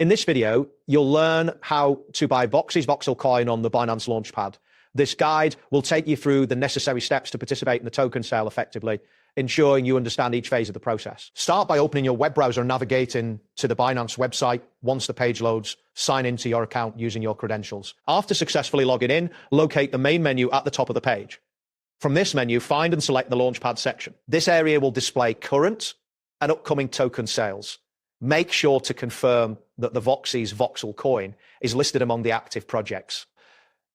In this video, you'll learn how to buy Voxies Voxel coin on the Binance Launchpad. This guide will take you through the necessary steps to participate in the token sale effectively, ensuring you understand each phase of the process. Start by opening your web browser and navigating to the Binance website. Once the page loads, sign into your account using your credentials. After successfully logging in, locate the main menu at the top of the page. From this menu, find and select the Launchpad section. This area will display current and upcoming token sales. Make sure to confirm that the Voxies Voxel coin is listed among the active projects.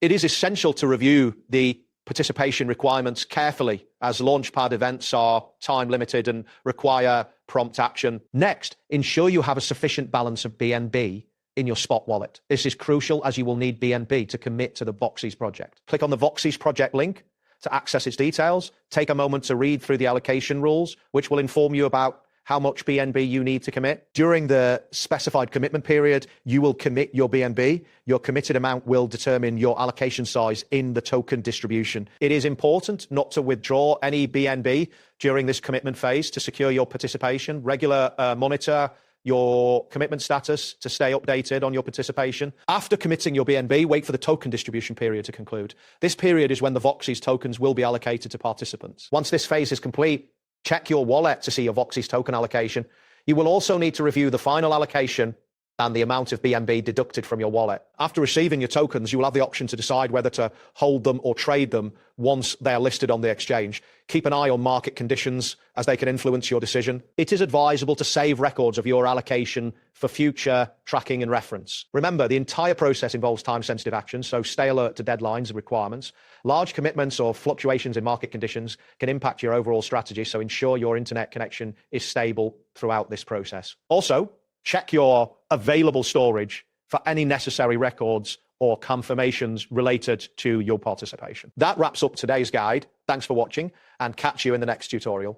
It is essential to review the participation requirements carefully, as Launchpad events are time limited and require prompt action. Next, ensure you have a sufficient balance of BNB in your spot wallet. This is crucial, as you will need BNB to commit to the Voxies project. Click on the Voxies project link to access its details. Take a moment to read through the allocation rules, which will inform you about how much BNB you need to commit. During the specified commitment period, you will commit your BNB. Your committed amount will determine your allocation size in the token distribution. It is important not to withdraw any BNB during this commitment phase to secure your participation. Monitor your commitment status to stay updated on your participation. After committing your BNB, wait for the token distribution period to conclude. This period is when the Voxies tokens will be allocated to participants. Once this phase is complete, check your wallet to see your Voxies token allocation. You will also need to review the final allocation and the amount of BNB deducted from your wallet. After receiving your tokens, you will have the option to decide whether to hold them or trade them once they are listed on the exchange. Keep an eye on market conditions, as they can influence your decision. It is advisable to save records of your allocation for future tracking and reference. Remember, the entire process involves time-sensitive actions, so stay alert to deadlines and requirements. Large commitments or fluctuations in market conditions can impact your overall strategy, so ensure your internet connection is stable throughout this process. Also, check your available storage for any necessary records or confirmations related to your participation. That wraps up today's guide. Thanks for watching, and catch you in the next tutorial.